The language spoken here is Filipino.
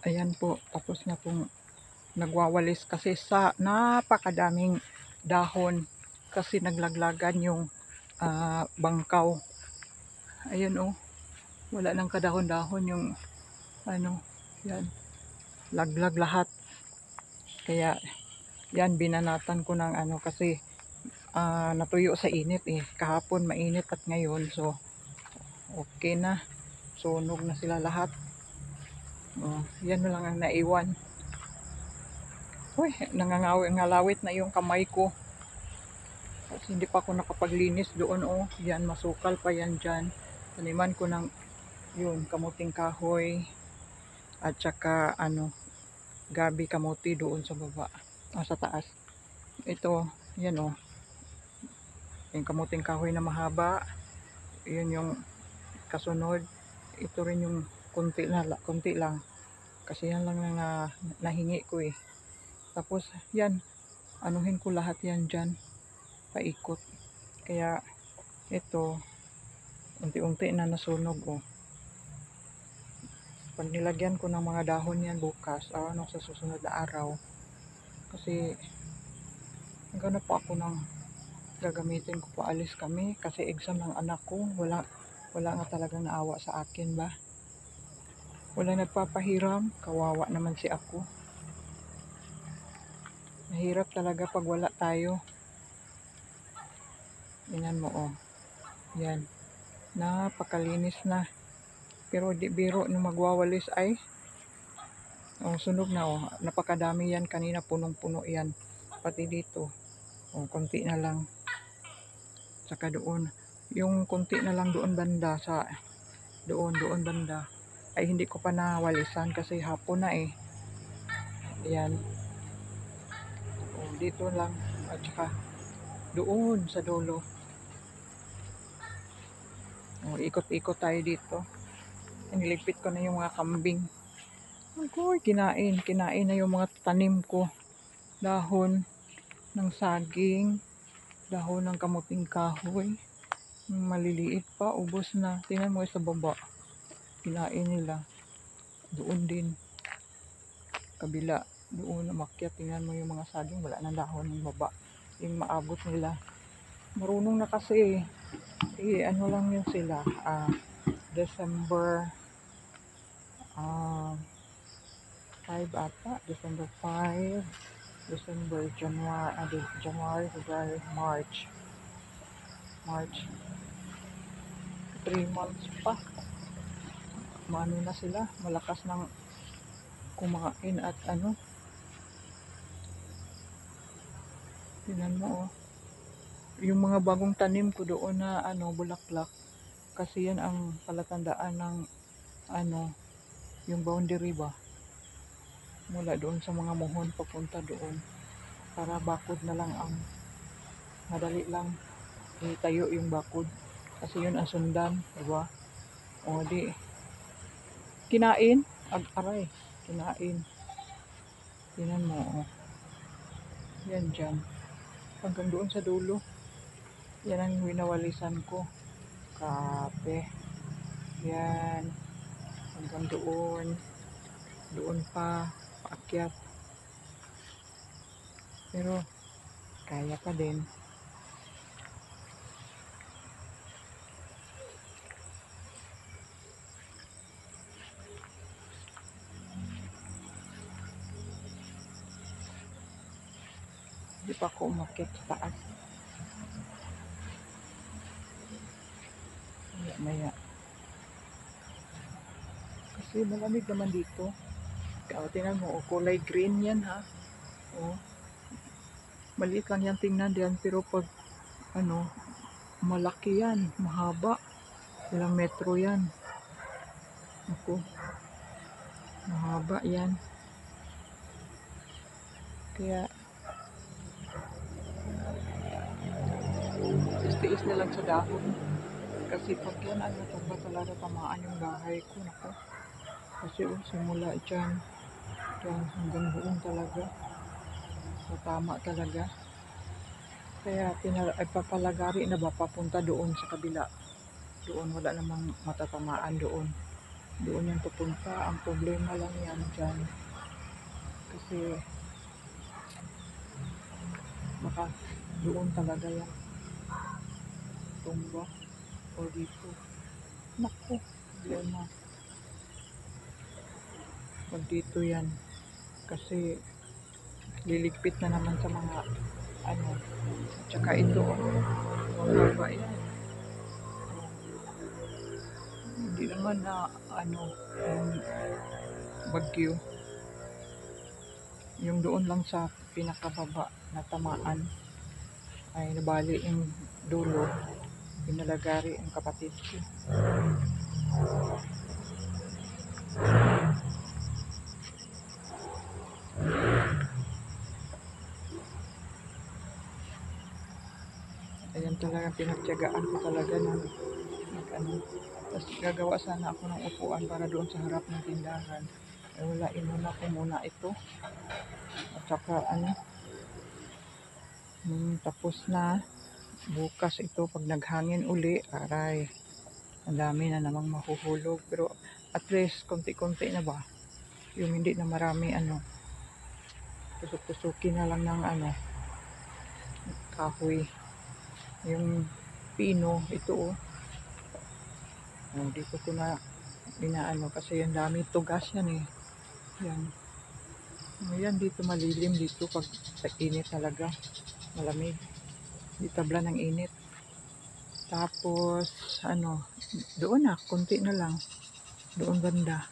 Ayan po, tapos na pong nagwawalis kasi sa napakadaming dahon kasi naglaglagan yung bangkaw. Ayan oh, wala nang kadahon-dahon yung ano, yan, laglag lahat. Kaya yan, binanatan ko ng ano kasi natuyo sa init eh. Kahapon mainit at ngayon, so okay na. Sunog na sila lahat. Oh, yan na lang ang naiwan. Uy, nangangalawit na yung kamay ko. Kasi hindi pa ako nakapaglinis doon oh. Yan, masukal pa yan dyan. Taniman ko ng yun, kamuting kahoy. At saka ano, gabi kamuti doon sa baba. Sa taas. Ito, yan oh. Yung kamuting kahoy na mahaba. Yun yung kasunod. Ito rin yung konti lang. Kasi yan lang na nahingi ko eh. Tapos yan, anuhin ko lahat yan dyan. Paikot. Kaya ito, unti-unti na nasunog oh. Pag nilagyan ko ng mga dahon yan bukas, ano sa susunod na araw. Kasi naghanap po ako ng gagamitin ko pa, alis kami kasi exam ng anak ko. Wala nga talagang naawa sa akin ba. Wala nagpapahiram, kawawa naman si ako. Mahirap talaga pag wala tayo. Tingnan mo oh. Yan. Napakalinis na. Pero di biro nung magwawalis ay oh, sunog na oh. Napakadami yan kanina, punong-puno yan. Pati dito. Oh, konti na lang. Saka doon. Yung konti na lang doon banda sa doon banda ay hindi ko pa nawalisan kasi hapon na eh. Ayan. Oh, dito lang at saka doon sa dulo. Oh, ikot-ikot tayo dito. Niligpit ko na yung mga kambing. Agoy, kinain na yung mga tanim ko. Dahon ng saging, dahon ng kamuting kahoy. Maliliit pa, ubos na. Tingnan mo sa baba. Kinain nila. Doon din. Kabila. Doon umakyat. Tingnan mo yung mga saging. Wala nang dahon ng baba. Yung maabot nila. Marunong na kasi ano lang yun sila. December 5 ata. December 5. December, January, February, March. 3 months pa. Maano na sila. Malakas ng kumain at ano. Tingnan mo oh. Yung mga bagong tanim ko doon na ano, bulaklak. Kasi yan ang palatandaan ng ano, yung boundary ba. Mula doon sa mga muhon papunta doon. Para bakod na lang ang madali lang itayo yung bakod. Kasi yun ang sundan, diba? O di, kinain, aray, kinain. Tingnan mo, oh. Yan dyan. Hanggang doon sa dulo. Yan ang winawalisan ko. Kape. Yan. Hanggang doon. Doon pa, paakyat. Pero, kaya pa din. Hindi pa ako umakyat sa taas. Maya. Kasi malamig naman dito. Tingnan mo, oh, kulay green yan ha. Oh. Maliit lang yan tingnan diyan, pero pag ano, malaki yan, mahaba. Ilang metro yan. Ako. Mahaba yan. Kaya tiis na lang sa dahon. Kasi pag yan, ano, ba talaga tamaan yung bahay ko. Nako. Kasi simula dyan. Dyan hanggang doon talaga. So, tama talaga. Kaya papalagari na ba papunta doon sa kabila. Doon wala namang matatamaan doon. Doon yan pupunta. Ang problema lang yan dyan. Kasi baka doon talaga yan tumba o dito. Naku, problema. Pag dito yan. Kasi liligpit na naman sa mga ano. Tsaka ito, mababa yan. Hindi naman na ano, yung bagyo. Yung doon lang sa pinakababa na tamaan ay nabali yung dulo. Pinalagari ang kapatid ko. Ayan talaga, pinagtiyagaan ko talaga ng ano. Tapos gagawa sana ako ng upuan para doon sa harap ng tindahan. Eh wala, inuna ko muna ito. At saka ano, tapos na. Bukas ito, pag naghangin uli, aray, ang dami na namang mahuhulog. Pero at least, konti-konti na ba? Yung hindi na marami ano, tusok-tusukin na lang ng ano, kahoy. Yung pino, ito oh. Oh, dito ko na inaano kasi yung dami tugas yan eh. Yan. Ayan, dito malilim dito pag init talaga. Malamig. Di tabla ng init. Tapos, ano, doon na, konti na lang. Doon banda.